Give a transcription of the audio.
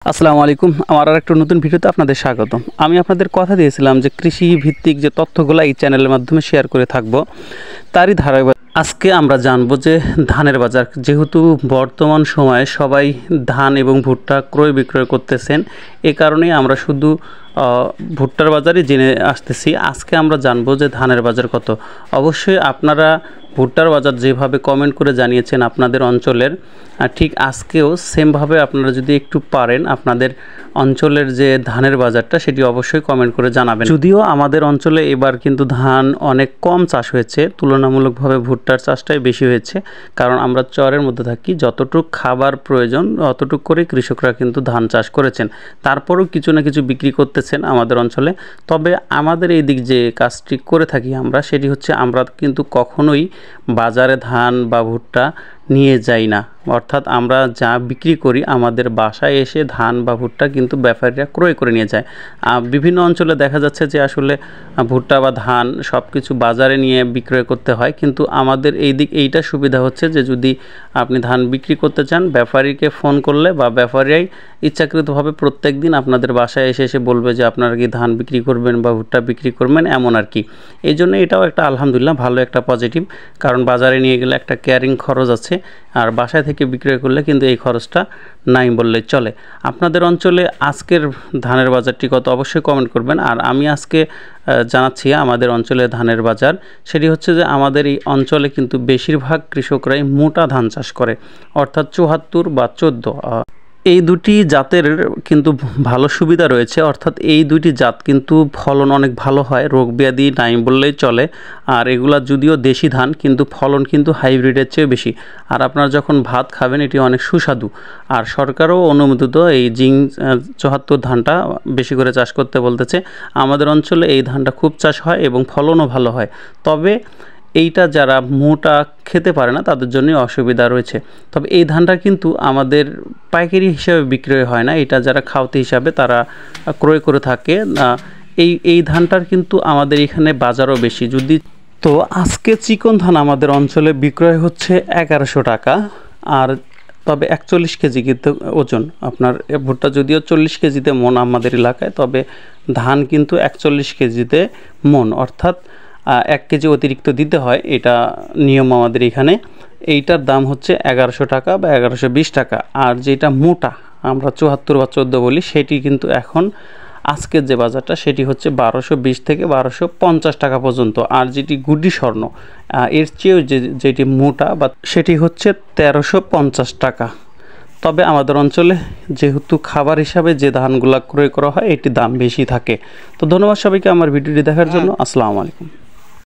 আসসালামু আলাইকুম। আমার আরেকটা নতুন ভিডিওতে আপনাদের স্বাগতম। আমি আপনাদের কথা দিয়েছিলাম যে কৃষি ভিত্তিক যে তথ্যগুলো এই চ্যানেলের মাধ্যমে শেয়ার করে থাকব, তারই ধারাবাহিক আজকে আমরা জানবো যে ধানের বাজার। যেহেতু বর্তমান সময়ে সবাই ধান এবং ভুট্টা ক্রয় বিক্রয় করতেছেন, এ কারণেই আমরা শুধু ভুট্টার বাজারই জেনে আসতেছি। আজকে আমরা জানবো যে ধানের বাজার কত। অবশ্যই আপনারা ভুট্টার বাজার যেভাবে কমেন্ট করে জানিয়েছেন আপনাদের অঞ্চলের, ঠিক আজকেও সেমভাবে আপনারা যদি একটু পারেন আপনাদের অঞ্চলের যে ধানের বাজারটা সেটি অবশ্যই কমেন্ট করে জানাবেন। যদিও আমাদের অঞ্চলে এবার কিন্তু ধান অনেক কম চাষ হয়েছে, তুলনামূলকভাবে ভুট্টার চাষটাই বেশি হয়েছে, কারণ আমরা চরের মধ্যে থাকি। যতটুক খাবার প্রয়োজন অতটুক করে কৃষকরা কিন্তু ধান চাষ করেছেন, তারপরেও কিছু না কিছু বিক্রি করতেছেন আমাদের অঞ্চলে। তবে আমাদের এই দিক যে কাজটি করে থাকি আমরা, সেটি হচ্ছে আমরা কিন্তু কখনোই বাজারে ধান বা ভুট্টা নিয়ে যাই না। অর্থাৎ আমরা যা বিক্রি করি আমাদের বাসায় এসে ধান বা ভুট্টা কিন্তু ব্যাপারীরা ক্রয় করে নিয়ে যায়। বিভিন্ন অঞ্চলে দেখা যাচ্ছে যে আসলে ভুট্টা বা ধান সব কিছু বাজারে নিয়ে বিক্রয় করতে হয়, কিন্তু আমাদের এই দিক এইটা সুবিধা হচ্ছে যে যদি আপনি ধান বিক্রি করতে চান, ব্যাপারীকে ফোন করলে বা ব্যাপারীরাই ইচ্ছাকৃতভাবে প্রত্যেক দিন আপনাদের বাসায় এসে এসে বলবে যে আপনারা কি ধান বিক্রি করবেন বা ভুট্টা বিক্রি করবেন, এমন আর কি। এই জন্য এটাও একটা আলহামদুলিল্লাহ ভালো একটা পজিটিভ, কারণ বাজারে নিয়ে গেলে একটা ক্যারিং খরচ আছে, আর বাসায় থেকে বিক্রয় করলে কিন্তু এই খরচটা নাই বললেই চলে। আপনাদের অঞ্চলে আজকের ধানের বাজারটি কত অবশ্যই কমেন্ট করবেন। আর আমি আজকে জানাচ্ছি আমাদের অঞ্চলে ধানের বাজার, সেটি হচ্ছে যে আমাদের এই অঞ্চলে কিন্তু বেশিরভাগ কৃষকরাই মোটা ধান চাষ করে, অর্থাৎ ৭৪ বা ১৪। এই দুটি জাতের কিন্তু ভালো সুবিধা রয়েছে, অর্থাৎ এই দুটি জাত কিন্তু ফলন অনেক ভালো হয়, রোগ ব্যাধি নাই বললেই চলে। আর এগুলা যদিও দেশি ধান, কিন্তু ফলন কিন্তু হাইব্রিডের চেয়ে বেশি। আর আপনারা যখন ভাত খাবেন এটি অনেক সুস্বাদু। আর সরকারও অনুমোদিত এই জিং ৭৪ ধানটা বেশি করে চাষ করতে বলতেছে। আমাদের অঞ্চলে এই ধানটা খুব চাষ হয় এবং ফলনও ভালো হয়। তবে এইটা যারা মোটা খেতে পারে না তাদের জন্যই অসুবিধা রয়েছে। তবে এই ধানটা কিন্তু আমাদের পাইকারি হিসাবে বিক্রয় হয় না, এটা যারা খাওয়াতে হিসাবে তারা ক্রয় করে থাকে। এই ধানটার কিন্তু আমাদের এখানে বাজারও বেশি। যদি তো আজকে চিকন ধান আমাদের অঞ্চলে বিক্রয় হচ্ছে ১১০০ টাকা। আর তবে ৪১ কেজি কিন্তু ওজন। আপনার ভুট্টা যদিও ৪০ কেজিতে মন আমাদের এলাকায়, তবে ধান কিন্তু ৪১ কেজিতে মন, অর্থাৎ ১ কেজি অতিরিক্ত দিতে হয়, এটা নিয়ম আমাদের এখানে। এইটার দাম হচ্ছে ১১০০ টাকা বা ১১২০ টাকা। আর যেটা মোটা আমরা ৭৪ বা ১৪ বলি, সেটি কিন্তু এখন আজকের যে বাজারটা সেটি হচ্ছে ১২২০ থেকে ১২৫০ টাকা পর্যন্ত। আর যেটি গুডি স্বর্ণ এর চেয়েও যেটি মোটা বা সেটি হচ্ছে ১৩৫০ টাকা। তবে আমাদের অঞ্চলে যেহেতু খাবার হিসাবে যে ধানগুলা ক্রয় করা হয় এটি দাম বেশি থাকে। তো ধন্যবাদ সবাইকে আমার ভিডিওটি দেখার জন্য। আসসালামু আলাইকুম।